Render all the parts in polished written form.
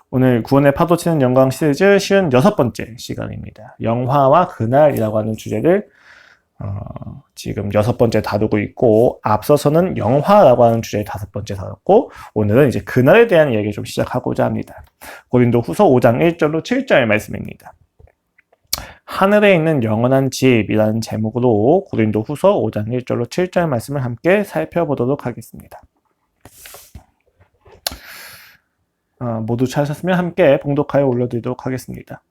오늘 구원의 파도 치는 영광 시리즈 56번째 시간입니다. 영화와 그날이라고 하는 주제를 지금 6번째 다루고 있고, 앞서서는 영화라고 하는 주제를 5번째 다뤘고, 오늘은 이제 그날에 대한 이야기 좀 시작하고자 합니다. 고린도 후서 5장 1절로 7절 말씀입니다. 하늘에 있는 영원한 집이라는 제목으로 고린도 후서 5장 1절로 7절 말씀을 함께 살펴보도록 하겠습니다. 모두 찾으셨으면 함께 봉독하여 올려드리도록 하겠습니다.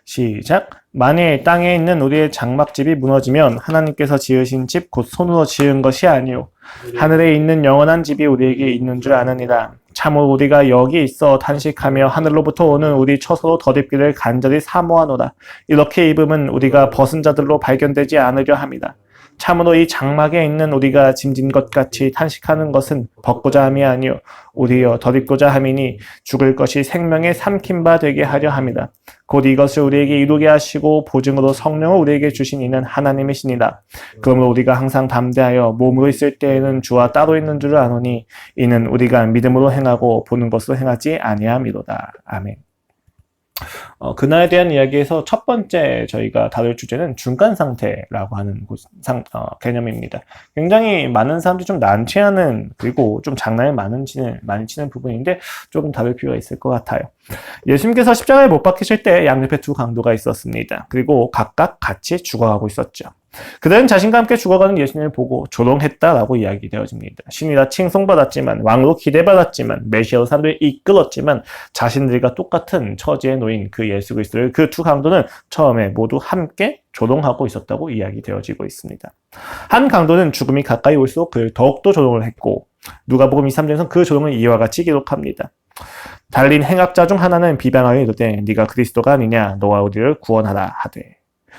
시작. 만일 땅에 있는 우리의 장막집이 무너지면 하나님께서 지으신 집 곧 손으로 지은 것이 아니요 하늘에 있는 영원한 집이 우리에게 있는 줄 아느니라. 참으로 우리가 여기 있어 탄식하며 하늘로부터 오는 우리 처소로 덧입기를 간절히 사모하노라. 이렇게 입음은 우리가 벗은 자들로 발견되지 않으려 함이다. 참으로 이 장막에 있는 우리가 짐진 것 같이 탄식하는 것은 벗고자 함이 아니요 오히려 덧입고자 함이니 죽을 것이 생명에 삼킨 바 되게 하려 함이다. 곧 이것을 우리에게 이루게 하시고 보증으로 성령을 우리에게 주신 이는 하나님이시니라. 그러므로 우리가 항상 담대하여 몸으로 있을 때에는 주와 따로 있는 줄을 아노니 이는 우리가 믿음으로 행하고 보는 것으로 행하지 아니함이로다. 아멘. 그날에 대한 이야기에서 첫 번째 저희가 다룰 주제는 중간 상태라고 하는 개념입니다. 굉장히 많은 사람들이 좀 난처해하는, 그리고 좀 장난을 많이 치는 부분인데 조금 다룰 필요가 있을 것 같아요. 예수님께서 십자가에 못 박히실 때 양옆에 두 강도가 있었습니다. 그리고 각각 같이 죽어가고 있었죠. 그들은 자신과 함께 죽어가는 예수님을 보고 조롱했다라고 이야기되어집니다. 신이라 칭송받았지만, 왕으로 기대받았지만, 메시아로 사람들을 이끌었지만 자신들과 똑같은 처지에 놓인 그 예수 그리스도를 그 두 강도는 처음에 모두 함께 조롱하고 있었다고 이야기되어지고 있습니다. 한 강도는 죽음이 가까이 올수록 그를 더욱더 조롱을 했고, 누가복음 23장에서는 그 조롱을 이와 같이 기록합니다. 달린 행악자 중 하나는 비방하여 이르되 네가 그리스도가 아니냐 너와 우리를 구원하라 하되.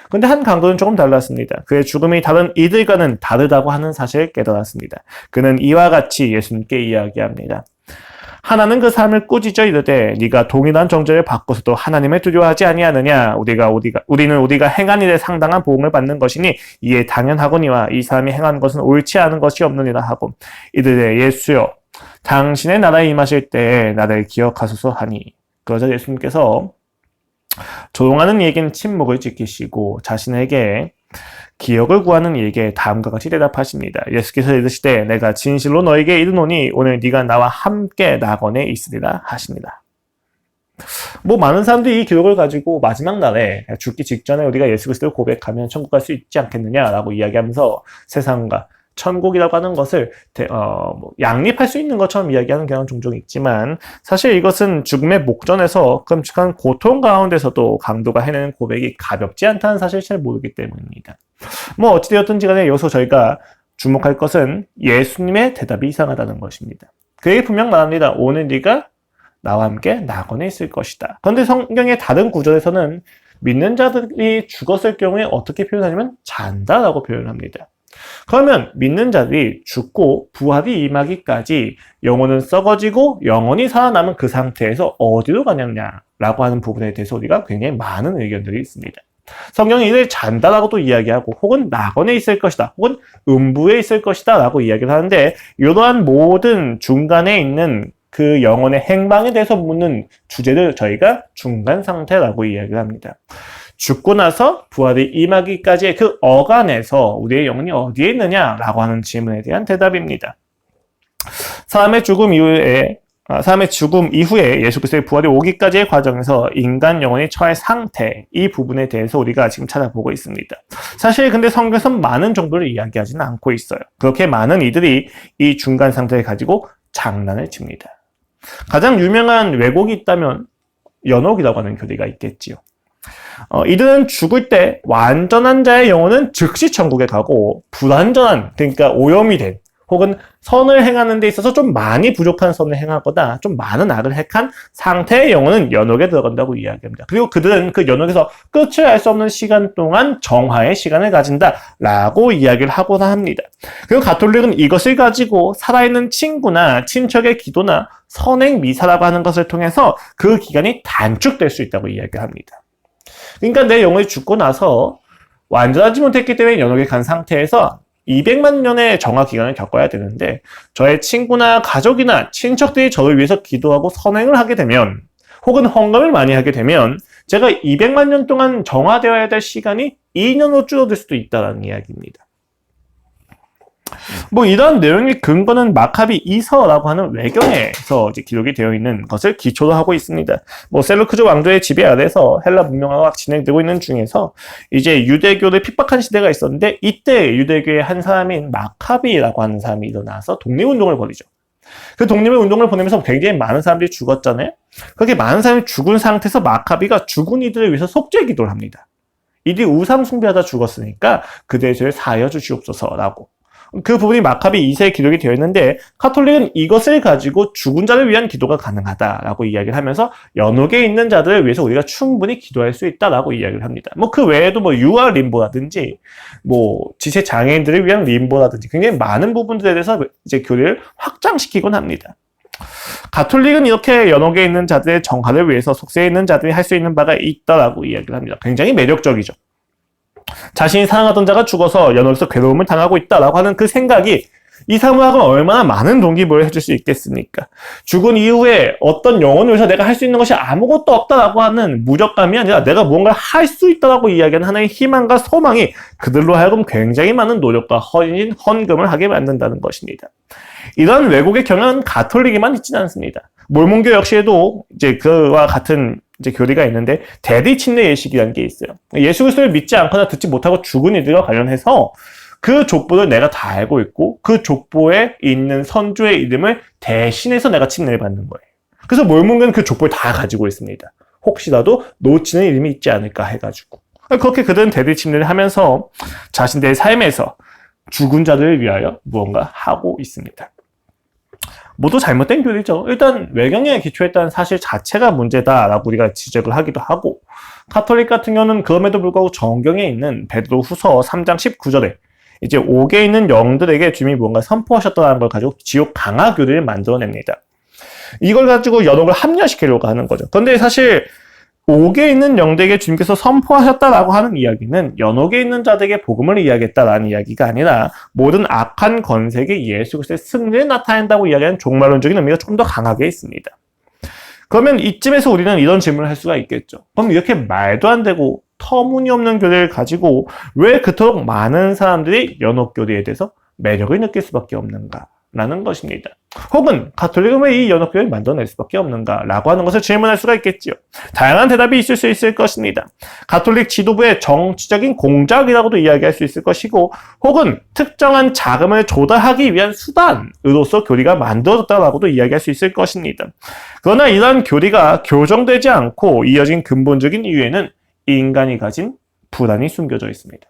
근데 한 강도는 조금 달랐습니다. 그의 죽음이 다른 이들과는 다르다고 하는 사실을 깨달았습니다. 그는 이와 같이 예수님께 이야기합니다. 하나는 그 사람을 꾸짖어 이르되 네가 동일한 정죄를 받고서도 하나님을 두려워하지 아니하느냐. 우리는 우리가 행한 일에 상당한 보응을 받는 것이니 이에 당연하거니와 이 사람이 행한 것은 옳지 않은 것이 없느니라 하고 이르되 예수여 당신의 나라에 임하실 때에 나를 기억하소서 하니. 그러자 예수님께서 조롱하는 이에게는 침묵을 지키시고 자신에게 기억을 구하는 이에게 다음과 같이 대답하십니다. 예수께서 이르시되 내가 진실로 너에게 이르노니 오늘 네가 나와 함께 낙원에 있으리라 하십니다. 많은 사람들이 이 기록을 가지고 마지막 날에 죽기 직전에 우리가 예수 그리스도를 고백하면 천국 갈 수 있지 않겠느냐라고 이야기하면서 세상과 천국이라고 하는 것을 양립할 수 있는 것처럼 이야기하는 경우는 종종 있지만, 사실 이것은 죽음의 목전에서 끔찍한 고통 가운데서도 강도가 해내는 고백이 가볍지 않다는 사실을 잘 모르기 때문입니다. 어찌되었든지 간에 여기서 저희가 주목할 것은 예수님의 대답이 이상하다는 것입니다. 그에게 분명 말합니다. 오늘 네가 나와 함께 낙원에 있을 것이다. 그런데 성경의 다른 구절에서는 믿는 자들이 죽었을 경우에 어떻게 표현하냐면 잔다라고 표현합니다. 그러면 믿는 자들이 죽고 부활이 임하기까지 영혼은 썩어지고 영혼이 살아남은 그 상태에서 어디로 가냐라고 하는 부분에 대해서 우리가 굉장히 많은 의견들이 있습니다. 성경이 이를 잔다라고도 이야기하고, 혹은 낙원에 있을 것이다, 혹은 음부에 있을 것이다 라고 이야기를 하는데, 이러한 모든 중간에 있는 그 영혼의 행방에 대해서 묻는 주제를 저희가 중간 상태라고 이야기를 합니다. 죽고 나서 부활이 임하기까지의 그 어간에서 우리의 영혼이 어디에 있느냐라고 하는 질문에 대한 대답입니다. 사람의 죽음 이후에 예수 그리스도의 부활이 오기까지의 과정에서 인간 영혼이 처할 상태, 이 부분에 대해서 우리가 지금 찾아보고 있습니다. 사실 근데 성경에서는 많은 정보를 이야기하지는 않고 있어요. 그렇게 많은 이들이 이 중간 상태를 가지고 장난을 칩니다. 가장 유명한 왜곡이 있다면 연옥이라고 하는 교리가 있겠지요. 이들은 죽을 때 완전한 자의 영혼은 즉시 천국에 가고, 불완전한, 그러니까 오염이 된, 혹은 선을 행하는 데 있어서 좀 많이 부족한 선을 행하거나 좀 많은 악을 행한 상태의 영혼은 연옥에 들어간다고 이야기합니다. 그리고 그들은 그 연옥에서 끝을 알 수 없는 시간 동안 정화의 시간을 가진다라고 이야기를 하고자 합니다. 그리고 가톨릭은 이것을 가지고 살아있는 친구나 친척의 기도나 선행 미사라고 하는 것을 통해서 그 기간이 단축될 수 있다고 이야기합니다. 그러니까 내 영혼이 죽고 나서 완전하지 못했기 때문에 연옥에 간 상태에서 200만 년의 정화 기간을 겪어야 되는데 저의 친구나 가족이나 친척들이 저를 위해서 기도하고 선행을 하게 되면 혹은 헌금을 많이 하게 되면 제가 200만 년 동안 정화되어야 될 시간이 2년으로 줄어들 수도 있다는 이야기입니다. 이런 내용의 근거는 마카비 이서라고 하는 외경에서 이제 기록이 되어 있는 것을 기초로 하고 있습니다. 셀루크즈 왕조의 지배 아래서 헬라 문명화가 진행되고 있는 중에서 이제 유대교를 핍박한 시대가 있었는데 이때 유대교의 한 사람인 마카비라고 하는 사람이 일어나서 독립운동을 벌이죠. 그 독립운동을 보내면서 굉장히 많은 사람들이 죽었잖아요. 그렇게 많은 사람이 죽은 상태에서 마카비가 죽은 이들을 위해서 속죄 기도를 합니다. 이들이 우상 숭배하다 죽었으니까 그들의 죄를 사하여 주시옵소서라고. 그 부분이 마카비 2세에 기록이 되어 있는데 카톨릭은 이것을 가지고 죽은 자를 위한 기도가 가능하다라고 이야기를 하면서 연옥에 있는 자들을 위해서 우리가 충분히 기도할 수 있다라고 이야기를 합니다. 그 외에도 유아 림보라든지 지체 장애인들을 위한 림보라든지 굉장히 많은 부분들에 대해서 이제 교리를 확장시키곤 합니다. 가톨릭은 이렇게 연옥에 있는 자들의 정화를 위해서 속세에 있는 자들이 할 수 있는 바가 있다라고 이야기를 합니다. 굉장히 매력적이죠. 자신이 사랑하던 자가 죽어서 연옥에서 괴로움을 당하고 있다라고 하는 그 생각이 이 사무학은 얼마나 많은 동기부여를 해줄 수 있겠습니까? 죽은 이후에 어떤 영혼을 위해서 내가 할 수 있는 것이 아무것도 없다라고 하는 무력감이 아니라 내가 무언가를 할 수 있다라고 이야기하는 하나의 희망과 소망이 그들로 하여금 굉장히 많은 노력과 헌금을 하게 만든다는 것입니다. 이런 왜곡의 경향은 가톨릭에만 있지는 않습니다. 몰몬교 역시에도 이제 그와 같은 이제 교리가 있는데 대리 침례 예식이라는 게 있어요. 예수 그리스도를 믿지 않거나 듣지 못하고 죽은 이들과 관련해서 그 족보를 내가 다 알고 있고 그 족보에 있는 선조의 이름을 대신해서 내가 침례를 받는 거예요. 그래서 몰몬교는 그 족보를 다 가지고 있습니다. 혹시라도 놓치는 이름이 있지 않을까 해가지고. 그렇게 그들은 대리 침례를 하면서 자신들의 삶에서 죽은 자들을 위하여 무언가 하고 있습니다. 모두 잘못된 교리죠. 일단 외경에 기초했다는 사실 자체가 문제다라고 우리가 지적을 하기도 하고, 카톨릭 같은 경우는 그럼에도 불구하고 정경에 있는 베드로 후서 3장 19절에 이제 옥에 있는 영들에게 주님이 무언가 선포하셨다는 걸 가지고 지옥 강화 교리를 만들어냅니다. 이걸 가지고 연옥을 합리화시키려고 하는 거죠. 그런데 사실 옥에 있는 영들에게 주님께서 선포하셨다라고 하는 이야기는 연옥에 있는 자들에게 복음을 이야기했다라는 이야기가 아니라 모든 악한 권세계 예수 그리스도의 승리를 나타낸다고 이야기하는 종말론적인 의미가 조금 더 강하게 있습니다. 그러면 이쯤에서 우리는 이런 질문을 할 수가 있겠죠. 그럼 이렇게 말도 안 되고 터무니없는 교리를 가지고 왜 그토록 많은 사람들이 연옥 교리에 대해서 매력을 느낄 수밖에 없는가? 라는 것입니다. 혹은 가톨릭은 왜 이 연옥교회를 만들어낼 수밖에 없는가? 라고 하는 것을 질문할 수가 있겠지요. 다양한 대답이 있을 수 있을 것입니다. 가톨릭 지도부의 정치적인 공작이라고도 이야기할 수 있을 것이고, 혹은 특정한 자금을 조달하기 위한 수단으로서 교리가 만들어졌다라고도 이야기할 수 있을 것입니다. 그러나 이러한 교리가 교정되지 않고 이어진 근본적인 이유에는 인간이 가진 불안이 숨겨져 있습니다.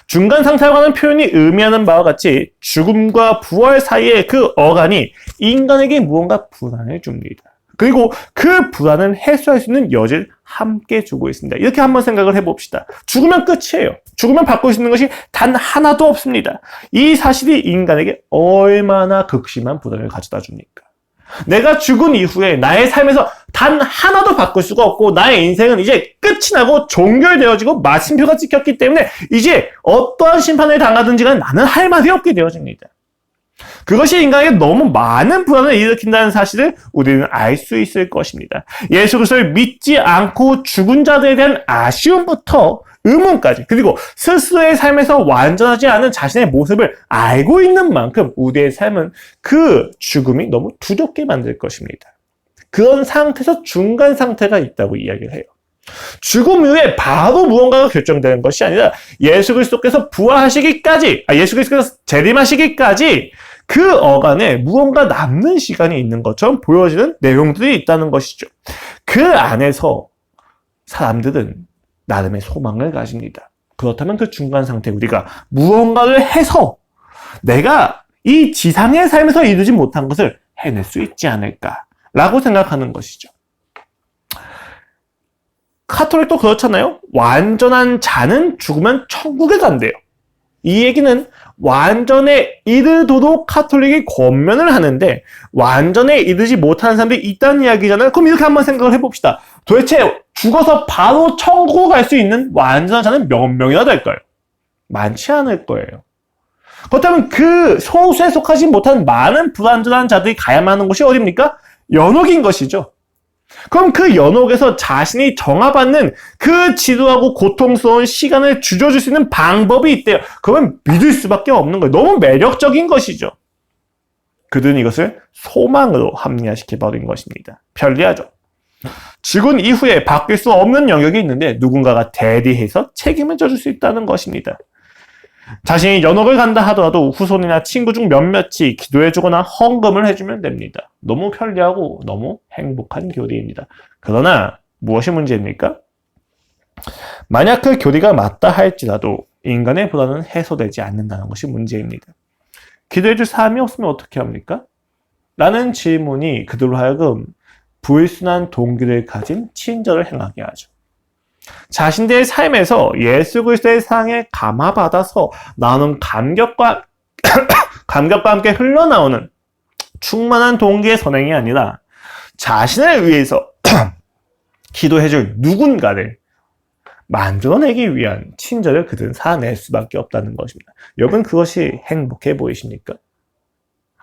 중간 상태라고 하는 표현이 의미하는 바와 같이 죽음과 부활 사이의 그 어간이 인간에게 무언가 불안을 줍니다. 그리고 그 불안을 해소할 수 있는 여지를 함께 주고 있습니다. 이렇게 한번 생각을 해봅시다. 죽으면 끝이에요. 죽으면 바꿀 수 있는 것이 단 하나도 없습니다. 이 사실이 인간에게 얼마나 극심한 불안을 가져다 줍니까? 내가 죽은 이후에 나의 삶에서 단 하나도 바꿀 수가 없고 나의 인생은 이제 끝이 나고 종결되어지고 마침표가 찍혔기 때문에 이제 어떠한 심판을 당하든지 간에 나는 할 말이 없게 되어집니다. 그것이 인간에게 너무 많은 불안을 일으킨다는 사실을 우리는 알 수 있을 것입니다. 예수 그리스도를 믿지 않고 죽은 자들에 대한 아쉬움부터 의문까지, 그리고 스스로의 삶에서 완전하지 않은 자신의 모습을 알고 있는 만큼 우리의 삶은 그 죽음이 너무 두렵게 만들 것입니다. 그런 상태에서 중간 상태가 있다고 이야기를 해요. 죽음 이후에 바로 무언가가 결정되는 것이 아니라 예수 그리스도께서 부활하시기까지, 예수 그리스도께서 재림하시기까지 그 어간에 무언가 남는 시간이 있는 것처럼 보여지는 내용들이 있다는 것이죠. 그 안에서 사람들은 나름의 소망을 가집니다. 그렇다면 그 중간 상태 우리가 무언가를 해서 내가 이 지상의 삶에서 이루지 못한 것을 해낼 수 있지 않을까라고 생각하는 것이죠. 카톨릭도 그렇잖아요. 완전한 자는 죽으면 천국에 간대요. 이 얘기는 완전에 이르도록 카톨릭이 권면을 하는데 완전에 이르지 못하는 사람들이 있다는 이야기잖아요. 그럼 이렇게 한번 생각을 해봅시다. 도대체 죽어서 바로 천국을 갈 수 있는 완전한 자는 몇 명이나 될까요? 많지 않을 거예요. 그렇다면 그 소수에 속하지 못한 많은 불완전한 자들이 가야만 하는 곳이 어디입니까? 연옥인 것이죠. 그럼 그 연옥에서 자신이 정화받는 그 지루하고 고통스러운 시간을 줄여줄 수 있는 방법이 있대요. 그러면 믿을 수밖에 없는 거예요. 너무 매력적인 것이죠. 그들은 이것을 소망으로 합리화시켜버린 것입니다. 편리하죠. 죽은 이후에 바뀔 수 없는 영역이 있는데 누군가가 대리해서 책임을 져줄 수 있다는 것입니다. 자신이 연옥을 간다 하더라도 후손이나 친구 중 몇몇이 기도해주거나 헌금을 해주면 됩니다. 너무 편리하고 너무 행복한 교리입니다. 그러나 무엇이 문제입니까? 만약 그 교리가 맞다 할지라도 인간의 불안은 해소되지 않는다는 것이 문제입니다. 기도해줄 사람이 없으면 어떻게 합니까? 라는 질문이 그들로 하여금 불순한 동기를 가진 친절을 행하게 하죠. 자신들의 삶에서 예수 그리스도의 사랑에 감화받아서 나오는 감격과 함께 흘러나오는 충만한 동기의 선행이 아니라 자신을 위해서 기도해줄 누군가를 만들어내기 위한 친절을 그들은 살아낼 수밖에 없다는 것입니다. 여러분 그것이 행복해 보이십니까?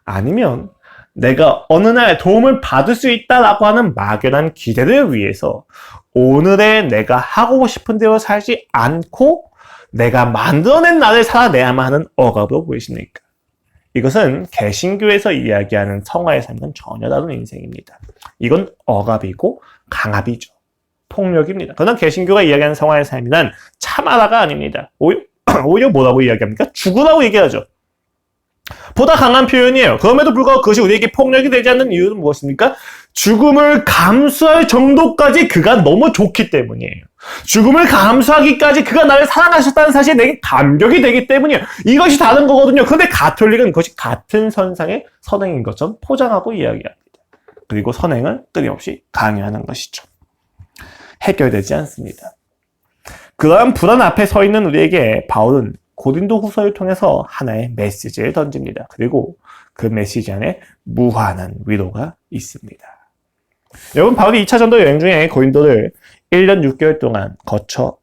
아니면 내가 어느 날 도움을 받을 수 있다라고 하는 막연한 기대를 위해서 오늘의 내가 하고 싶은 대로 살지 않고 내가 만들어낸 나를 살아내야만 하는 억압으로 보이십니까? 이것은 개신교에서 이야기하는 성화의 삶은 전혀 다른 인생입니다. 이건 억압이고 강압이죠. 폭력입니다. 그러나 개신교가 이야기하는 성화의 삶이란 참아라가 아닙니다. 오히려 뭐라고 이야기합니까? 죽으라고 얘기하죠. 보다 강한 표현이에요. 그럼에도 불구하고 그것이 우리에게 폭력이 되지 않는 이유는 무엇입니까? 죽음을 감수할 정도까지 그가 너무 좋기 때문이에요. 죽음을 감수하기까지 그가 나를 사랑하셨다는 사실에 내게 감격이 되기 때문이에요. 이것이 다른 거거든요. 그런데 가톨릭은 그것이 같은 선상의 선행인 것처럼 포장하고 이야기합니다. 그리고 선행을 끊임없이 강요하는 것이죠. 해결되지 않습니다. 그러한 불안 앞에 서 있는 우리에게 바울은 고린도 후서를 통해서 하나의 메시지를 던집니다. 그리고 그 메시지 안에 무한한 위로가 있습니다. 여러분 바울이 2차 전도 여행 중에 고린도를 1년 6개월 동안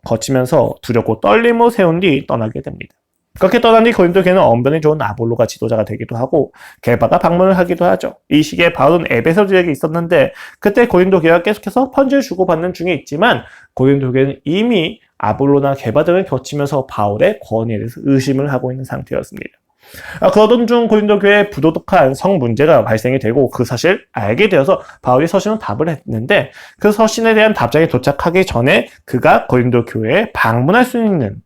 거치면서 두렵고 떨림으로 세운 뒤 떠나게 됩니다. 그렇게 떠난 뒤 고린도 교회는 언변이 좋은 아볼로가 지도자가 되기도 하고 게바가 방문을 하기도 하죠. 이 시기에 바울은 에베소 지역에 있었는데 그때 고린도 교회가 계속해서 편지를 주고받는 중에 있지만 고린도 교회는 이미 아볼로나 게바 등을 거치면서 바울의 권위에 대해서 의심을 하고 있는 상태였습니다. 그러던 중 고린도 교회에 부도덕한 성 문제가 발생이 되고 그 사실을 알게 되어서 바울이 서신으로 답을 했는데 그 서신에 대한 답장이 도착하기 전에 그가 고린도 교회에 방문할 수 있는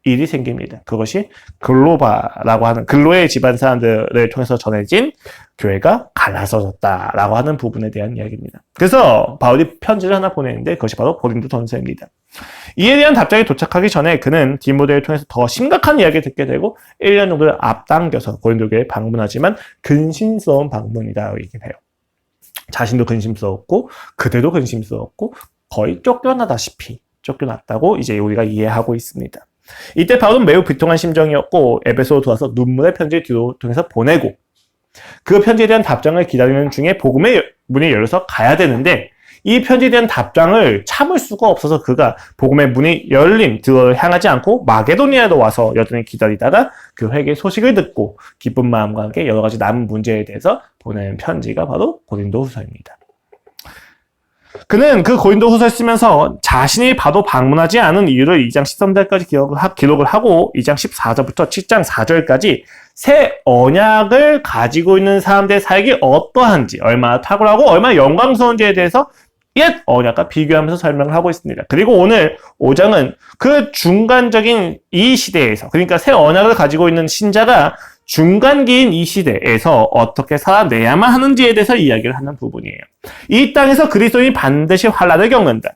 일이 생깁니다. 그것이 글로바라고 하는 글로의 집안 사람들을 통해서 전해진 교회가 갈라서졌다라고 하는 부분에 대한 이야기입니다. 그래서 바울이 편지를 하나 보내는데 그것이 바로 고린도 전서입니다. 이에 대한 답장이 도착하기 전에 그는 디모데를 통해서 더 심각한 이야기를 듣게 되고 1년 정도를 앞당겨서 고린도 교회에 방문하지만 근심스러운 방문이라고 얘기해요. 자신도 근심스러웠고 그들도 근심스러웠고 거의 쫓겨나다시피 쫓겨났다고 이제 우리가 이해하고 있습니다. 이때 바울은 매우 비통한 심정이었고 에베소로 돌아서 눈물의 편지를 뒤로 통해서 보내고 그 편지에 대한 답장을 기다리는 중에 복음의 문이 열려서 가야 되는데 이 편지에 대한 답장을 참을 수가 없어서 그가 복음의 문이 열린 들어를 향하지 않고 마게도니아로 와서 여전히 기다리다가 그 회개의 소식을 듣고 기쁜 마음과 함께 여러 가지 남은 문제에 대해서 보내는 편지가 바로 고린도후서입니다. 그는 그 고린도후서를 쓰면서 자신이 바로 방문하지 않은 이유를 2장 13절까지 기록을 하고 2장 14절부터 7장 4절까지 새 언약을 가지고 있는 사람들의 사역이 어떠한지, 얼마나 탁월하고 얼마나 영광스러운지에 대해서 옛 언약과 비교하면서 설명을 하고 있습니다. 그리고 오늘 5장은 그 중간적인 이 시대에서, 그러니까 새 언약을 가지고 있는 신자가 중간기인 이 시대에서 어떻게 살아내야만 하는지에 대해서 이야기를 하는 부분이에요. 이 땅에서 그리스도인이 반드시 환난을 겪는다.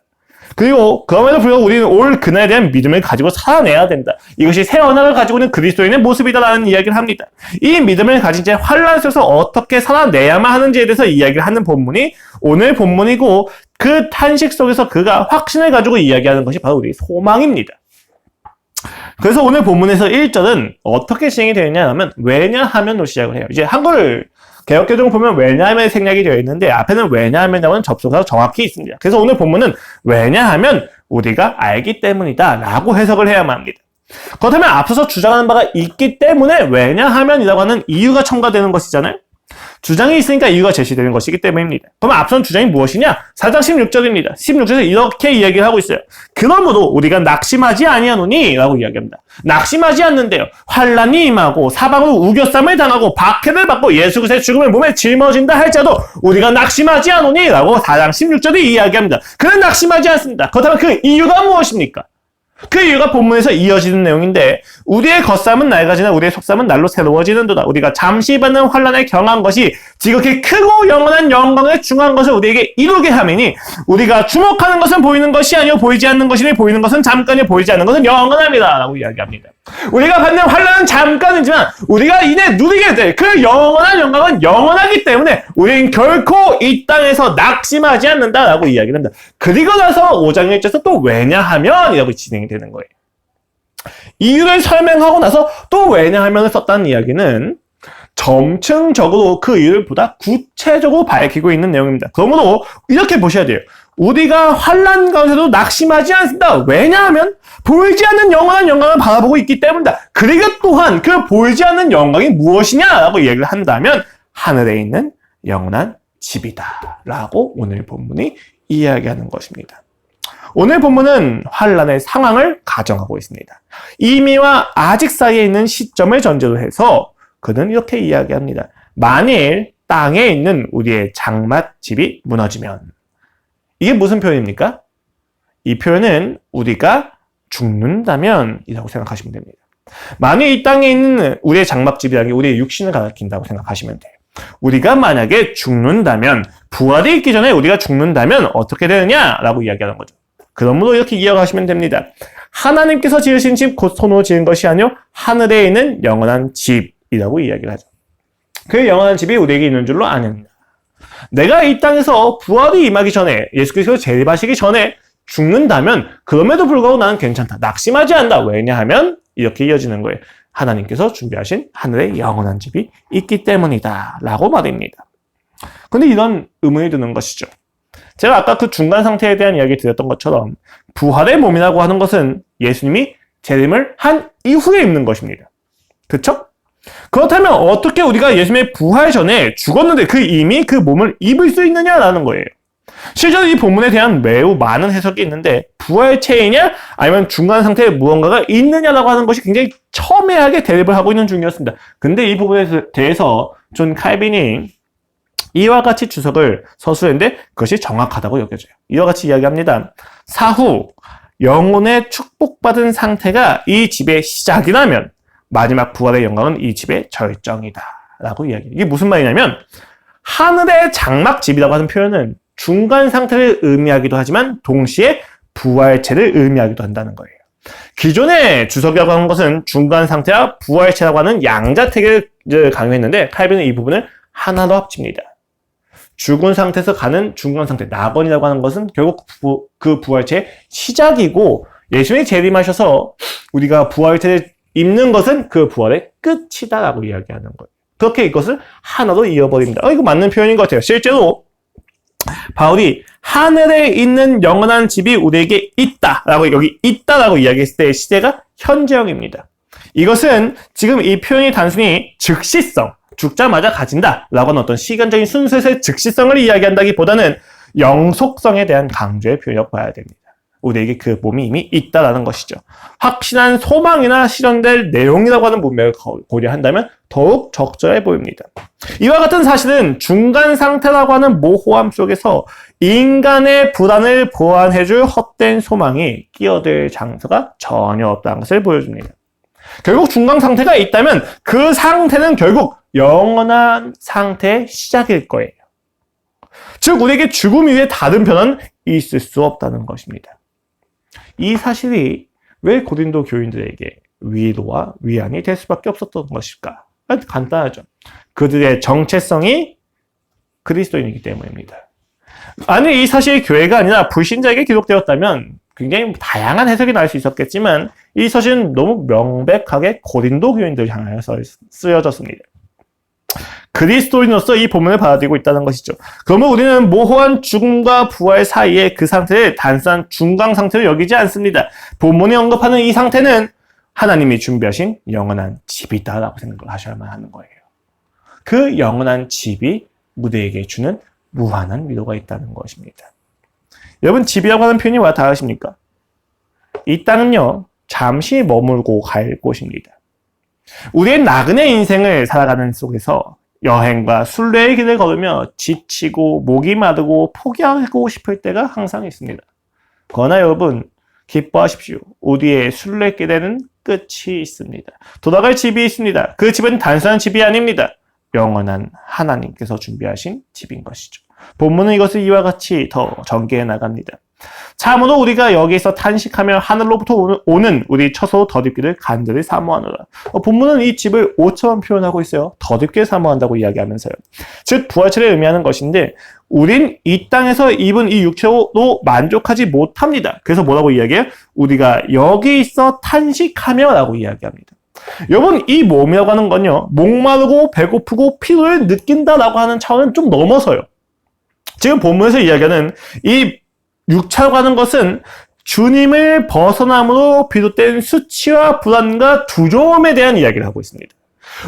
그리고 그럼에도 불구하고 우리는 올 그날에 대한 믿음을 가지고 살아내야 된다. 이것이 새 언약을 가지고 있는 그리스도인의 모습이다라는 이야기를 합니다. 이 믿음을 가진 채 환난 속에서 어떻게 살아내야만 하는지에 대해서 이야기를 하는 본문이 오늘 본문이고 그 탄식 속에서 그가 확신을 가지고 이야기하는 것이 바로 우리의 소망입니다. 그래서 오늘 본문에서 1절은 어떻게 진행이 되어 있냐 하면 왜냐하면으로 시작을 해요. 이제 한글 개역개정 보면 왜냐하면 생략이 되어 있는데 앞에는 왜냐하면이라는 접속사가 정확히 있습니다. 그래서 오늘 본문은 왜냐하면 우리가 알기 때문이다 라고 해석을 해야만 합니다. 그렇다면 앞서서 주장하는 바가 있기 때문에 왜냐하면이라고 하는 이유가 첨가되는 것이잖아요. 주장이 있으니까 이유가 제시되는 것이기 때문입니다. 그럼 앞선 주장이 무엇이냐? 4장 16절입니다. 16절에서 이렇게 이야기를 하고 있어요. 그러므로 우리가 낙심하지 아니하노니 라고 이야기합니다. 낙심하지 않는데요. 환란이 임하고 사방으로 우겨쌈을 당하고 박해를 받고 예수 그리스도의 죽음을 몸에 짊어진다 할지라도 우리가 낙심하지 않노니 라고 4장 16절이 이야기합니다. 그는 낙심하지 않습니다. 그렇다면 그 이유가 무엇입니까? 그 이유가 본문에서 이어지는 내용인데 우리의 겉삼은 낡아지나 우리의 속삼은 날로 새로워지는도다. 우리가 잠시 받는 환난에 경한 것이 지극히 크고 영원한 영광에 중한 것을 우리에게 이루게 하매니 우리가 주목하는 것은 보이는 것이 아니요 보이지 않는 것이니 보이는 것은 잠깐이요 보이지 않는 것은 영원합니다 라고 이야기합니다. 우리가 받는 환난은 잠깐이지만 우리가 이내 누리게 될 그 영원한 영광은 영원하기 때문에 우리는 결코 이 땅에서 낙심하지 않는다라고 이야기를 합니다. 그리고 나서 5장 1절에서 또 왜냐하면 이라고 진행이 되는 거예요. 이유를 설명하고 나서 또 왜냐하면을 썼다는 이야기는 점층적으로 그 이유를 보다 구체적으로 밝히고 있는 내용입니다. 그러므로 이렇게 보셔야 돼요. 우리가 환난 가운데도 낙심하지 않습니다. 왜냐하면 보이지 않는 영원한 영광을 바라보고 있기 때문이다. 그리고 또한 그 보이지 않는 영광이 무엇이냐라고 얘기를 한다면 하늘에 있는 영원한 집이다 라고 오늘 본문이 이야기하는 것입니다. 오늘 본문은 환란의 상황을 가정하고 있습니다. 이미와 아직 사이에 있는 시점을 전제로 해서 그는 이렇게 이야기합니다. 만일 땅에 있는 우리의 장막집이 무너지면 이게 무슨 표현입니까? 이 표현은 우리가 죽는다면 이라고 생각하시면 됩니다. 만일 이 땅에 있는 우리의 장막집이라는 게 우리의 육신을 가리킨다고 생각하시면 돼요. 우리가 만약에 죽는다면 부활이 있기 전에 우리가 죽는다면 어떻게 되느냐라고 이야기하는 거죠. 그러므로 이렇게 이어가시면 됩니다. 하나님께서 지으신 집 곧 손으로 지은 것이 아니요 하늘에 있는 영원한 집이라고 이야기를 하죠. 그 영원한 집이 우리에게 있는 줄로 아닙니다. 내가 이 땅에서 부활이 임하기 전에 예수 그리스도 재림하시기 전에 죽는다면 그럼에도 불구하고 나는 괜찮다. 낙심하지 않는다. 왜냐하면 이렇게 이어지는 거예요. 하나님께서 준비하신 하늘에 영원한 집이 있기 때문이다 라고 말입니다. 근데 이런 의문이 드는 것이죠. 제가 아까 그 중간 상태에 대한 이야기 드렸던 것처럼 부활의 몸이라고 하는 것은 예수님이 재림을 한 이후에 입는 것입니다. 그렇죠? 그렇다면 어떻게 우리가 예수님의 부활 전에 죽었는데 이미 그 몸을 입을 수 있느냐라는 거예요. 실제로 이 본문에 대한 매우 많은 해석이 있는데 부활체이냐 아니면 중간 상태에 무언가가 있느냐라고 하는 것이 굉장히 첨예하게 대립을 하고 있는 중이었습니다. 근데 이 부분에 대해서 존 칼빈이 이와 같이 주석을 서술했는데 그것이 정확하다고 여겨져요. 이와 같이 이야기합니다. 사후 영혼의 축복받은 상태가 이 집의 시작이라면 마지막 부활의 영광은 이 집의 절정이다 라고 이야기해요. 이게 무슨 말이냐면 하늘의 장막집이라고 하는 표현은 중간 상태를 의미하기도 하지만 동시에 부활체를 의미하기도 한다는 거예요. 기존의 주석이라고 하는 것은 중간 상태와 부활체라고 하는 양자택을 강요했는데 칼빈은 이 부분을 하나로 합칩니다. 죽은 상태에서 가는 중간 상태, 낙원이라고 하는 것은 결국 그 부활체의 시작이고 예수님이 재림하셔서 우리가 부활체를 입는 것은 그 부활의 끝이다라고 이야기하는 거예요. 그렇게 이것을 하나로 이어버립니다. 이거 맞는 표현인 것 같아요. 실제로 바울이 하늘에 있는 영원한 집이 우리에게 있다라고 여기 있다라고 이야기했을 때의 시제가 현재형입니다. 이것은 지금 이 표현이 단순히 즉시성, 죽자마자 가진다라고 하는 어떤 시간적인 순서에서의 즉시성을 이야기한다기보다는 영속성에 대한 강조의 표현이라고 봐야 됩니다. 우리에게 그 몸이 이미 있다라는 것이죠. 확실한 소망이나 실현될 내용이라고 하는 문맥을 고려한다면 더욱 적절해 보입니다. 이와 같은 사실은 중간 상태라고 하는 모호함 속에서 인간의 불안을 보완해줄 헛된 소망이 끼어들 장소가 전혀 없다는 것을 보여줍니다. 결국 중간 상태가 있다면 그 상태는 결국 영원한 상태의 시작일 거예요. 즉 우리에게 죽음 이외에 다른 변화는 있을 수 없다는 것입니다. 이 사실이 왜 고린도 교인들에게 위로와 위안이 될 수밖에 없었던 것일까? 간단하죠. 그들의 정체성이 그리스도인이기 때문입니다. 만약 이 사실이 교회가 아니라 불신자에게 기록되었다면 굉장히 다양한 해석이 나올 수 있었겠지만 이 사실은 너무 명백하게 고린도 교인들을 향하여서 쓰여졌습니다. 그리스도인으로서 이 본문을 받아들이고 있다는 것이죠. 그러면 우리는 모호한 죽음과 부활 사이에 그 상태를 단순한 중간 상태로 여기지 않습니다. 본문이 언급하는 이 상태는 하나님이 준비하신 영원한 집이다라고 생각을 하셔야만 하는 거예요. 그 영원한 집이 우리에게 주는 무한한 위로가 있다는 것입니다. 여러분, 집이라고 하는 표현이 와 닿으십니까? 이 땅은요, 잠시 머물고 갈 곳입니다. 우리의 나그네 인생을 살아가는 속에서 여행과 순례의 길을 걸으며 지치고 목이 마르고 포기하고 싶을 때가 항상 있습니다. 그러나 여러분, 기뻐하십시오. 우리의 순례길에는 끝이 있습니다. 돌아갈 집이 있습니다. 그 집은 단순한 집이 아닙니다. 영원한 하나님께서 준비하신 집인 것이죠. 본문은 이것을 이와 같이 더 전개해 나갑니다. 참으로 우리가 여기서 탄식하며 하늘로부터 오는 우리 처소 덧입기를 간절히 사모하노라. 본문은 이 집을 옷처럼 표현하고 있어요. 덧입기를 사모한다고 이야기하면서요. 즉 부활체를 의미하는 것인데 우린 이 땅에서 입은 이 육체로 만족하지 못합니다. 그래서 뭐라고 이야기해요? 우리가 여기 있어 탄식하며 라고 이야기합니다. 여러분, 이 몸이라고 하는 건요, 목마르고 배고프고 피로를 느낀다라고 하는 차원은 좀 넘어서요. 지금 본문에서 이야기하는 이 육체라고 하는 것은 주님을 벗어남으로 비롯된 수치와 불안과 두려움에 대한 이야기를 하고 있습니다.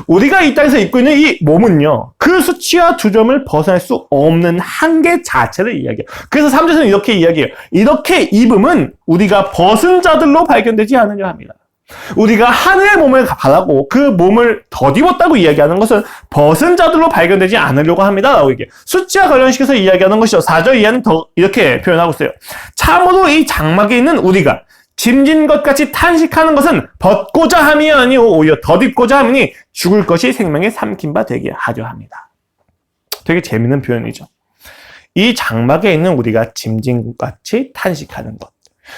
우리가 이 땅에서 입고 있는 이 몸은요, 그 수치와 두려움을 벗어날 수 없는 한계 자체를 이야기해요. 그래서 3절에서는 이렇게 이야기해요. 이렇게 입음은 우리가 벗은 자들로 발견되지 않으려 합니다. 우리가 하늘의 몸을 바라고 그 몸을 덧입었다고 이야기하는 것은 벗은 자들로 발견되지 않으려고 합니다. 라고 얘기해요. 수치와 관련시켜서 이야기하는 것이죠. 4절 이하는 더 이렇게 표현하고 있어요. 참으로 이 장막에 있는 우리가 짐진 것 같이 탄식하는 것은 벗고자 함이 아니오 오히려 덧입고자 함이니 죽을 것이 생명에 삼킨 바 되게 하려 합니다. 되게 재밌는 표현이죠. 이 장막에 있는 우리가 짐진 것 같이 탄식하는 것.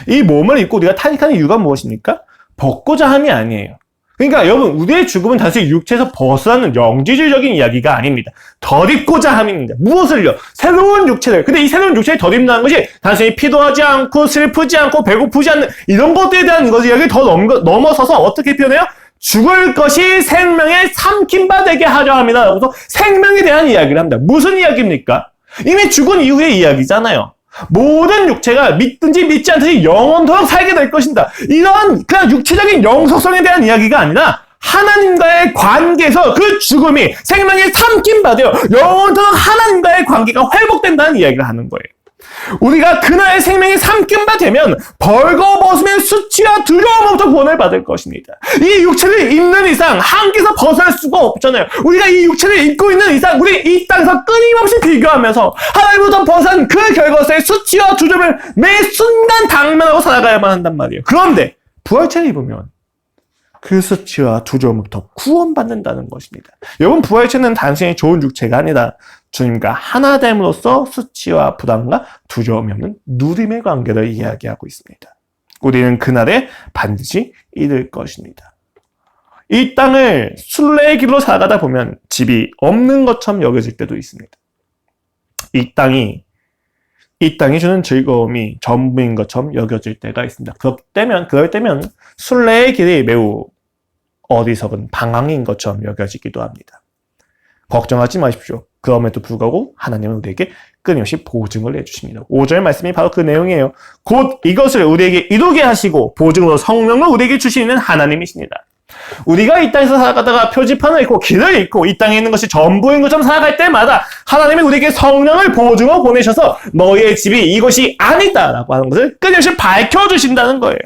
이 몸을 입고 우리가 탄식하는 이유가 무엇입니까? 벗고자 함이 아니에요. 그러니까 여러분, 우리의 죽음은 단순히 육체에서 벗어나는 영지주의적인 이야기가 아닙니다. 덧입고자 함입니다. 무엇을요? 새로운 육체를. 근데 이 새로운 육체를 덧입는다는 것이 단순히 피도하지 않고 슬프지 않고 배고프지 않는 이런 것들에 대한 이야기를 더 넘어서서 어떻게 표현해요? 죽을 것이 생명에 삼킨 바 되게 하려 합니다. 그래서 생명에 대한 이야기를 합니다. 무슨 이야기입니까? 이미 죽은 이후의 이야기잖아요. 모든 육체가 믿든지 믿지 않든지 영원토록 살게 될 것입니다. 이런 그냥 육체적인 영속성에 대한 이야기가 아니라 하나님과의 관계에서 그 죽음이 생명에 삼킨 바 되어 영원토록 하나님과의 관계가 회복된다는 이야기를 하는 거예요. 우리가 그날의 생명이 삼킨 바 되면 벌거벗으면 수치와 두려움으로부터 구원을 받을 것입니다. 이 육체를 입는 이상 한계에서 벗어날 수가 없잖아요. 우리가 이 육체를 입고 있는 이상 우리 이 땅에서 끊임없이 비교하면서 하나님으로부터 벗어난 그 결과로서의 수치와 두려움을 매 순간 당면하고 살아가야만 한단 말이에요. 그런데 부활체를 입으면 그 수치와 두려움부터 구원받는다는 것입니다. 여러분, 부활체는 단순히 좋은 육체가 아니라 주님과 하나됨으로써 수치와 부담과 두려움이 없는 누림의 관계를 이야기하고 있습니다. 우리는 그날에 반드시 이룰 것입니다. 이 땅을 순례의 길로 살아가다 보면 집이 없는 것처럼 여겨질 때도 있습니다. 이 땅이 주는 즐거움이 전부인 것처럼 여겨질 때가 있습니다. 그럴 때면 순례의 길이 매우 어리석은 방황인 것처럼 여겨지기도 합니다. 걱정하지 마십시오. 그럼에도 불구하고 하나님은 우리에게 끊임없이 보증을 해주십니다. 5절 말씀이 바로 그 내용이에요. 곧 이것을 우리에게 이루게 하시고 보증으로 성령을 우리에게 주시는 하나님이십니다. 우리가 이 땅에서 살아가다가 표지판을 읽고 길을 읽고 이 땅에 있는 것이 전부인 것처럼 살아갈 때마다 하나님이 우리에게 성령을 보증으로 보내셔서 너희의 집이 이것이 아니다라고 하는 것을 끊임없이 밝혀주신다는 거예요.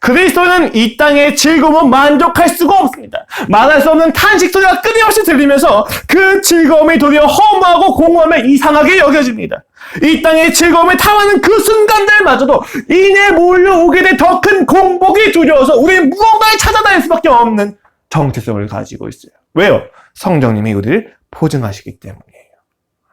그리스도는 이 땅의 즐거움을 만족할 수가 없습니다. 말할 수 없는 탄식 소리가 끊임없이 들리면서 그 즐거움이 도리어 허무하고 공허하며 이상하게 여겨집니다. 이 땅의 즐거움을 탐하는 그 순간들마저도 이내 몰려오게 될 더 큰 공복이 두려워서 우리는 무언가를 찾아다닐 수밖에 없는 정체성을 가지고 있어요. 왜요? 성령님이 우리를 보증하시기 때문이에요.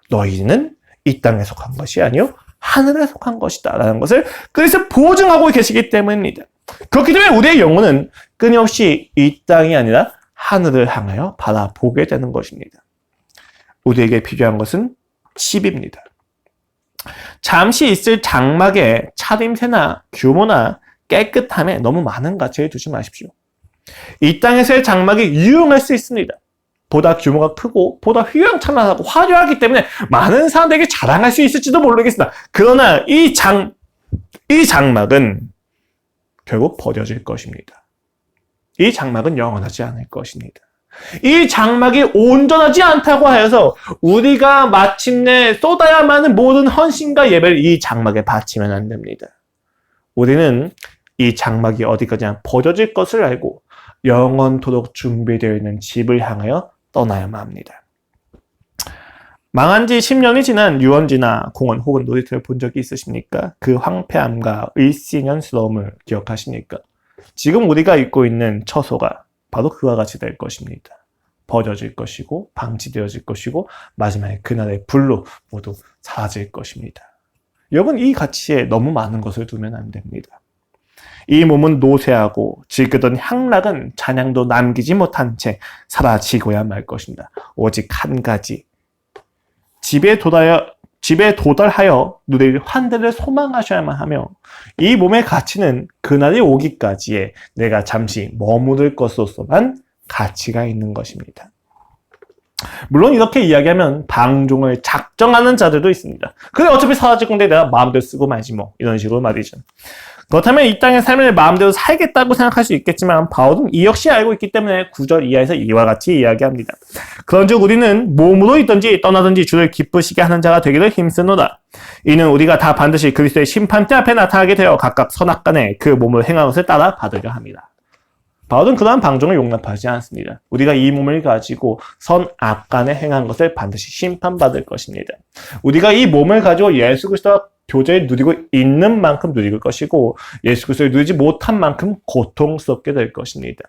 너희는 이 땅에 속한 것이 아니요 하늘에 속한 것이다 라는 것을 그래서 보증하고 계시기 때문입니다. 그렇기 때문에 우리의 영혼은 끊임없이 이 땅이 아니라 하늘을 향하여 바라보게 되는 것입니다. 우리에게 필요한 것은 집입니다. 잠시 있을 장막의 차림새나 규모나 깨끗함에 너무 많은 가치를 두지 마십시오. 이 땅에서의 장막이 유용할 수 있습니다. 보다 규모가 크고 보다 휘황찬란하고 화려하기 때문에 많은 사람들에게 자랑할 수 있을지도 모르겠습니다. 그러나 이 장막은 결국 버려질 것입니다. 이 장막은 영원하지 않을 것입니다. 이 장막이 온전하지 않다고 하여서 우리가 마침내 쏟아야만 하는 모든 헌신과 예배를 이 장막에 바치면 안 됩니다. 우리는 이 장막이 어디까지나 버려질 것을 알고 영원토록 준비되어 있는 집을 향하여 떠나야만 합니다. 망한 지 10년이 지난 유원지나 공원 혹은 놀이터를 본 적이 있으십니까? 그 황폐함과 일시년스러움을 기억하십니까? 지금 우리가 입고 있는 처소가 바로 그와 같이 될 것입니다. 버려질 것이고 방치되어질 것이고 마지막에 그날의 불로 모두 사라질 것입니다. 여러분, 이 가치에 너무 많은 것을 두면 안 됩니다. 이 몸은 노쇠하고 질그던 향락은 잔향도 남기지 못한 채 사라지고야 말 것입니다. 오직 한 가지, 집에 도달하여 누릴 환대를 소망하셔야만 하며 이 몸의 가치는 그날이 오기까지에 내가 잠시 머무를 것으로서만 가치가 있는 것입니다. 물론 이렇게 이야기하면 방종을 작정하는 자들도 있습니다. 그래, 어차피 사라질 건데 내가 마음대로 쓰고 말지 뭐, 이런 식으로 말이죠. 그렇다면 이 땅의 삶을 마음대로 살겠다고 생각할 수 있겠지만 바울은 이 역시 알고 있기 때문에 9절 이하에서 이와 같이 이야기합니다. 그런즉 우리는 몸으로 있든지 떠나든지 주를 기쁘시게 하는 자가 되기를 힘쓰노라. 이는 우리가 다 반드시 그리스도의 심판대 앞에 나타나게 되어 각각 선악간에 그 몸을 행한 것을 따라 받으려 합니다. 바울은 그러한 방종을 용납하지 않습니다. 우리가 이 몸을 가지고 선악간에 행한 것을 반드시 심판받을 것입니다. 우리가 이 몸을 가지고 예수 그리스도와 교제를 누리고 있는 만큼 누릴 것이고 예수 그리스도를 누리지 못한 만큼 고통스럽게 될 것입니다.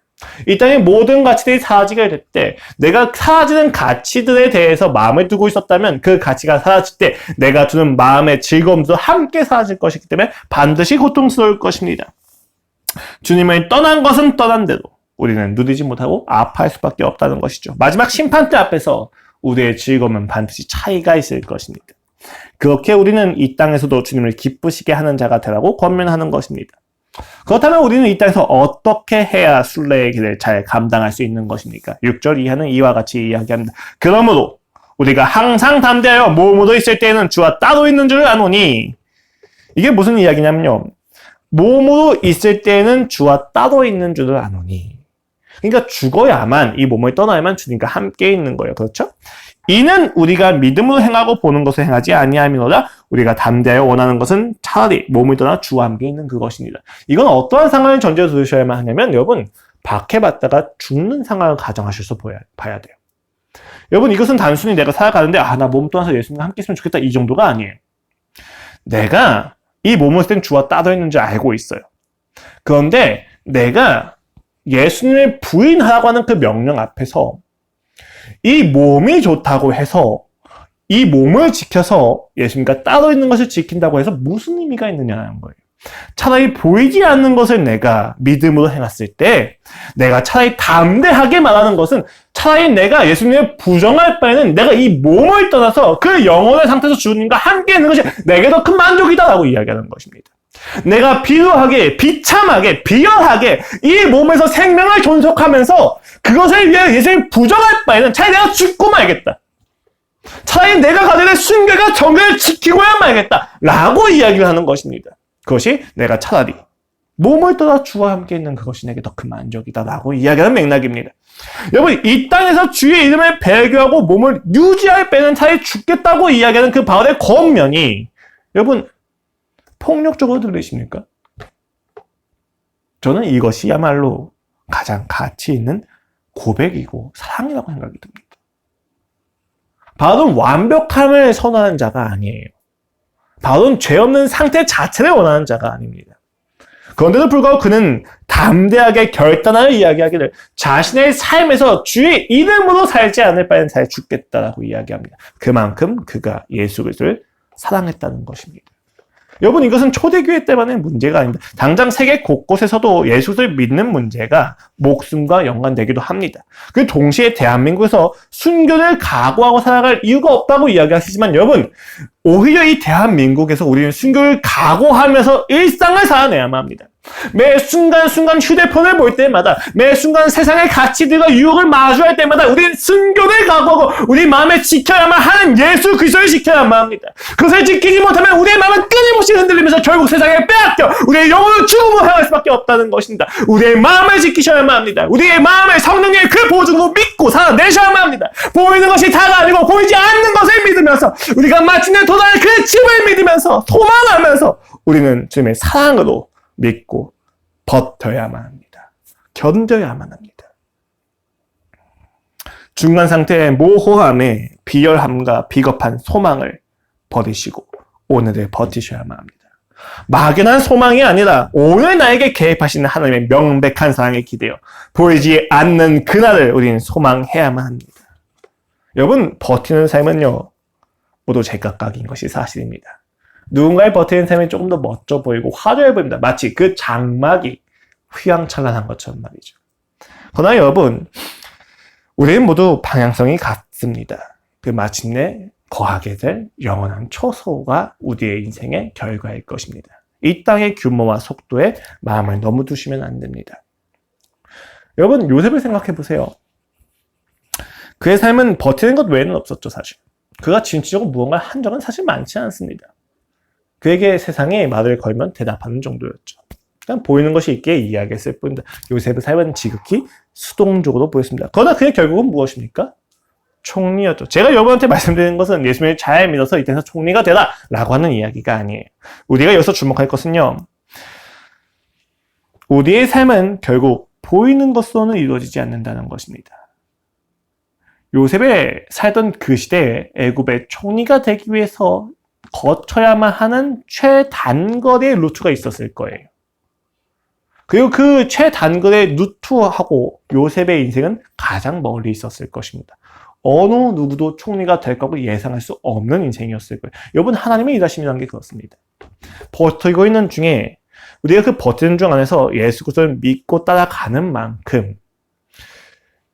이 땅의 모든 가치들이 사라지게 될 때 내가 사라지는 가치들에 대해서 마음을 두고 있었다면 그 가치가 사라질 때 내가 두는 마음의 즐거움도 함께 사라질 것이기 때문에 반드시 고통스러울 것입니다. 주님을 떠난 것은 떠난 대로 우리는 누리지 못하고 아파할 수밖에 없다는 것이죠. 마지막 심판대 앞에서 우리의 즐거움은 반드시 차이가 있을 것입니다. 그렇게 우리는 이 땅에서도 주님을 기쁘시게 하는 자가 되라고 권면하는 것입니다. 그렇다면 우리는 이 땅에서 어떻게 해야 순례의 길을 잘 감당할 수 있는 것입니까? 6절 이하는 이와 같이 이야기합니다. 그러므로 우리가 항상 담대하여 몸으로 있을 때에는 주와 따로 있는 줄을 아노니, 이게 무슨 이야기냐면요, 몸으로 있을 때에는 주와 따로 있는 줄을 아노니, 그러니까 죽어야만, 이 몸을 떠나야만 주님과 함께 있는 거예요. 그렇죠? 이는 우리가 믿음으로 행하고 보는 것을 행하지 아니함이로라. 우리가 담대하여 원하는 것은 차라리 몸을 떠나 주와 함께 있는 그것입니다. 이건 어떠한 상황을 전제로 들으셔야만 하냐면, 여러분, 박해받다가 죽는 상황을 가정하셔서 봐야 돼요. 여러분, 이것은 단순히 내가 살아가는데 나 몸 떠나서 예수님과 함께 있으면 좋겠다, 이 정도가 아니에요. 내가 이 몸을 쓸 땐 주와 따로 있는 줄 알고 있어요. 그런데 내가 예수님을 부인하라고 하는 그 명령 앞에서 이 몸이 좋다고 해서 이 몸을 지켜서 예수님과 따로 있는 것을 지킨다고 해서 무슨 의미가 있느냐는 거예요. 차라리 보이지 않는 것을 내가 믿음으로 행했을 때 내가 차라리 담대하게 말하는 것은 차라리 내가 예수님을 부정할 바에는 내가 이 몸을 떠나서 그 영혼의 상태에서 주님과 함께 있는 것이 내게 더 큰 만족이다라고 이야기하는 것입니다. 내가 비루하게, 비참하게, 비열하게 이 몸에서 생명을 존속하면서 그것을 위해 예수님을 부정할 바에는 차라리 내가 죽고 말겠다. 차라리 내가 가져야 될 순결과 정결을 지키고야 말겠다 라고 이야기를 하는 것입니다. 그것이 내가 차라리 몸을 떠나 주와 함께 있는 그것이 내게 더 큰 만족이다 라고 이야기하는 맥락입니다. 여러분, 이 땅에서 주의 이름을 배교하고 몸을 유지할 바에는 차라리 죽겠다고 이야기하는 그 바울의 권면이, 여러분, 폭력적으로 들리십니까? 저는 이것이야말로 가장 가치 있는 고백이고 사랑이라고 생각이 듭니다. 바울은 완벽함을 선호하는 자가 아니에요. 바울은 죄 없는 상태 자체를 원하는 자가 아닙니다. 그런데도 불구하고 그는 담대하게 결단하여 이야기하기를 자신의 삶에서 주의 이름으로 살지 않을 바에는 잘 죽겠다라고 이야기합니다. 그만큼 그가 예수 그리스도를 사랑했다는 것입니다. 여러분, 이것은 초대교회 때만의 문제가 아닙니다. 당장 세계 곳곳에서도 예수를 믿는 문제가 목숨과 연관되기도 합니다. 그 동시에 대한민국에서 순교를 각오하고 살아갈 이유가 없다고 이야기하시지만, 여러분, 오히려 이 대한민국에서 우리는 순교를 각오하면서 일상을 살아내야만 합니다. 매 순간순간 휴대폰을 볼 때마다, 매 순간 세상의 가치들과 유혹을 마주할 때마다 우리는 순교를 각오하고 우리 마음에 지켜야만 하는 예수 그리스도를 지켜야만 합니다. 그것을 지키지 못하면 우리의 마음은 끊임없이 흔들리면서 결국 세상에 빼앗겨 우리의 영혼을 죽음으로 향할 수밖에 없다는 것입니다. 우리의 마음을 지키셔야만 합니다. 우리의 마음을 성령의 그 보증으로 믿고 살아내셔야만 합니다. 보이는 것이 다가 아니고 보이지 않는 것을 믿으면서 우리가 마침내 도달할 그 집을 믿으면서 소망하면서 우리는 주님의 사랑으로 믿고 버텨야만 합니다. 견뎌야만 합니다. 중간 상태의 모호함에 비열함과 비겁한 소망을 버리시고 오늘을 버티셔야만 합니다. 막연한 소망이 아니라 오늘 나에게 개입하시는 하나님의 명백한 사랑에 기대어 보이지 않는 그날을 우리는 소망해야만 합니다. 여러분, 버티는 삶은요, 모두 제각각인 것이 사실입니다. 누군가의 버티는 삶이 조금 더 멋져 보이고 화려해 보입니다. 마치 그 장막이 휘황찬란한 것처럼 말이죠. 그러나 여러분, 우리는 모두 방향성이 같습니다. 그 마침내 거하게 될 영원한 초소가 우리의 인생의 결과일 것입니다. 이 땅의 규모와 속도에 마음을 너무 두시면 안 됩니다. 여러분, 요셉을 생각해 보세요. 그의 삶은 버티는 것 외에는 없었죠, 사실. 그가 진취적으로 무언가 한 적은 사실 많지 않습니다. 그에게 세상에 말을 걸면 대답하는 정도였죠. 그냥 보이는 것이 있기에 이야기했을 뿐입니다. 요셉의 삶은 지극히 수동적으로 보였습니다. 그러나 그의 결국은 무엇입니까? 총리였죠. 제가 여러분한테 말씀드리는 것은 예수님을 잘 믿어서 이 땅에서 총리가 되라 라고 하는 이야기가 아니에요. 우리가 여기서 주목할 것은요, 우리의 삶은 결국 보이는 것으로는 이루어지지 않는다는 것입니다. 요셉의 살던 그 시대에 애굽의 총리가 되기 위해서 거쳐야만 하는 최단거리의 루트가 있었을 거예요. 그리고 그 최단거리의 루트하고 요셉의 인생은 가장 멀리 있었을 것입니다. 어느 누구도 총리가 될 거고 예상할 수 없는 인생이었을 거예요. 여러분, 하나님의 일하심이라는 게 그렇습니다. 버티고 있는 중에 우리가 그 버티는 중 안에서 예수 그리스도를 믿고 따라가는 만큼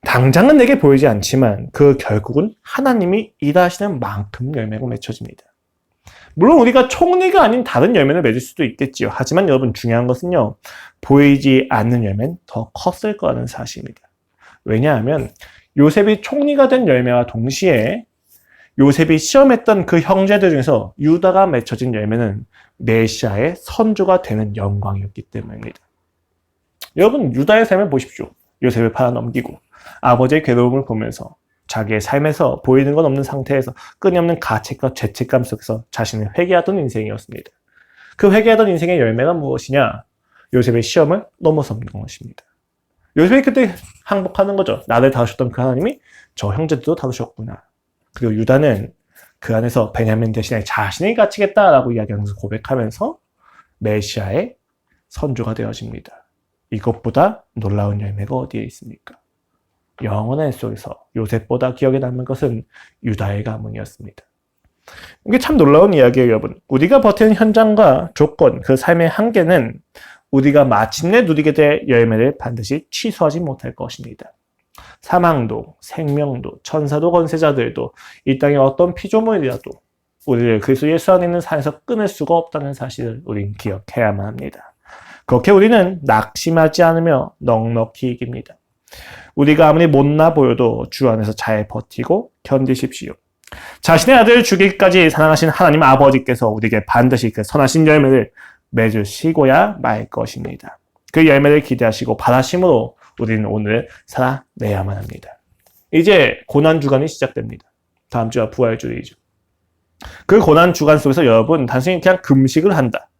당장은 내게 보이지 않지만 그 결국은 하나님이 일하시는 만큼 열매가 맺혀집니다. 물론 우리가 총리가 아닌 다른 열매를 맺을 수도 있겠지요. 하지만 여러분, 중요한 것은요, 보이지 않는 열매는 더 컸을 거라는 사실입니다. 왜냐하면 요셉이 총리가 된 열매와 동시에 요셉이 시험했던 그 형제들 중에서 유다가 맺혀진 열매는 메시아의 선조가 되는 영광이었기 때문입니다. 여러분, 유다의 삶을 보십시오. 요셉을 팔아넘기고 아버지의 괴로움을 보면서 자기의 삶에서 보이는 건 없는 상태에서 끊임없는 가책과 죄책감 속에서 자신을 회개하던 인생이었습니다. 그 회개하던 인생의 열매가 무엇이냐? 요셉의 시험을 넘어서는 것입니다. 요셉이 그때 항복하는 거죠. 나를 다루셨던 그 하나님이 저 형제들도 다루셨구나. 그리고 유다는 그 안에서 베냐민 대신에 자신이 갇히겠다라고 이야기하면서 고백하면서 메시아의 선조가 되어집니다. 이것보다 놀라운 열매가 어디에 있습니까? 영원한 속에서 요셉보다 기억에 남는 것은 유다의 가문이었습니다. 이게 참 놀라운 이야기예요, 여러분. 우리가 버티는 현장과 조건, 그 삶의 한계는 우리가 마침내 누리게 될 열매를 반드시 취소하지 못할 것입니다. 사망도, 생명도, 천사도, 권세자들도 이 땅의 어떤 피조물이라도 우리를 그리스도 예수 안에 있는 산에서 끊을 수가 없다는 사실을 우리는 기억해야만 합니다. 그렇게 우리는 낙심하지 않으며 넉넉히 이깁니다. 우리가 아무리 못나 보여도 주 안에서 잘 버티고 견디십시오. 자신의 아들을 주기까지 사랑하신 하나님 아버지께서 우리에게 반드시 그 선하신 열매를 맺으시고야 말 것입니다. 그 열매를 기대하시고 바라심으로 우리는 오늘 살아내야만 합니다. 이제 고난주간이 시작됩니다. 다음 주가 부활주일이죠. 그 고난주간 속에서 여러분, 단순히 그냥 금식을 한다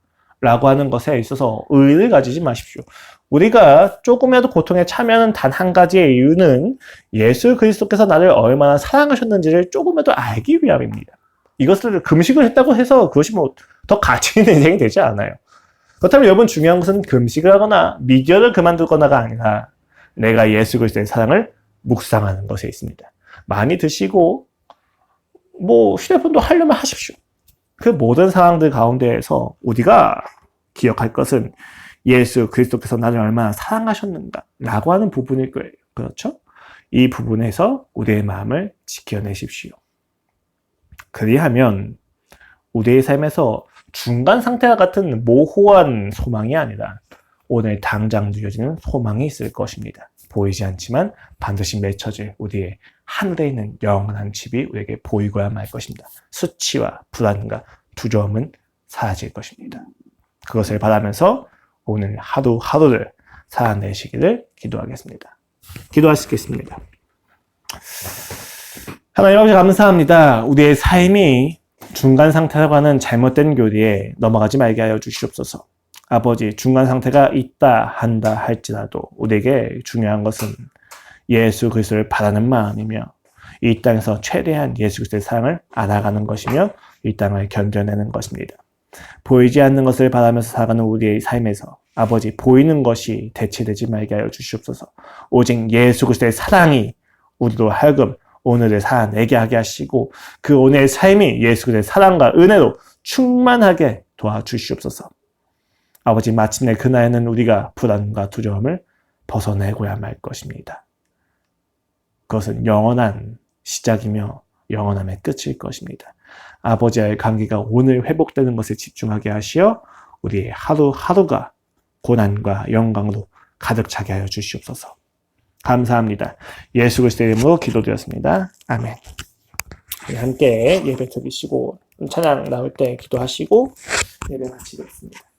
라고 하는 것에 있어서 의의를 가지지 마십시오. 우리가 조금이라도 고통에 참여하는 단 한 가지의 이유는 예수 그리스도께서 나를 얼마나 사랑하셨는지를 조금이라도 알기 위함입니다. 이것을 금식을 했다고 해서 그것이 뭐 더 가치 있는 인생이 되지 않아요. 그렇다면 여러분, 중요한 것은 금식을 하거나 미결을 그만두거나가 아니라 내가 예수 그리스도의 사랑을 묵상하는 것에 있습니다. 많이 드시고 뭐 휴대폰도 하려면 하십시오. 그 모든 상황들 가운데에서 우리가 기억할 것은 예수 그리스도께서 나를 얼마나 사랑하셨는가 라고 하는 부분일 거예요. 그렇죠? 이 부분에서 우리의 마음을 지켜내십시오. 그리하면 우리의 삶에서 중간 상태와 같은 모호한 소망이 아니라 오늘 당장 누려지는 소망이 있을 것입니다. 보이지 않지만 반드시 맺혀질 우리의 하늘에 있는 영원한 집이 우리에게 보이고야 말 것입니다. 수치와 불안과 두려움은 사라질 것입니다. 그것을 바라면서 오늘 하루하루를 살아내시기를 기도하겠습니다. 기도하시겠습니다. 하나님 아버지 감사합니다. 우리의 삶이 중간 상태라고 하는 잘못된 교리에 넘어가지 말게 하여 주시옵소서. 아버지, 중간 상태가 있다 한다 할지라도 우리에게 중요한 것은 예수 그리스도를 바라는 마음이며 이 땅에서 최대한 예수 그리스도의 사랑을 알아가는 것이며 이 땅을 견뎌내는 것입니다. 보이지 않는 것을 바라면서 살아가는 우리의 삶에서 아버지, 보이는 것이 대체되지 말게 하여 주시옵소서. 오직 예수 그리스도의 사랑이 우리로 하여금 오늘을 살아내게 하게 하시고 그 오늘의 삶이 예수 그리스도의 사랑과 은혜로 충만하게 도와주시옵소서. 아버지, 마침내 그날에는 우리가 불안과 두려움을 벗어내고야 말 것입니다. 그것은 영원한 시작이며 영원함의 끝일 것입니다. 아버지와의 관계가 오늘 회복되는 것에 집중하게 하시어 우리의 하루하루가 고난과 영광으로 가득 차게 하여 주시옵소서. 감사합니다. 예수 그리스도의 이름으로 기도드렸습니다. 아멘. 함께 예배 드리시고 찬양 나올 때 기도하시고 예배 마치겠습니다.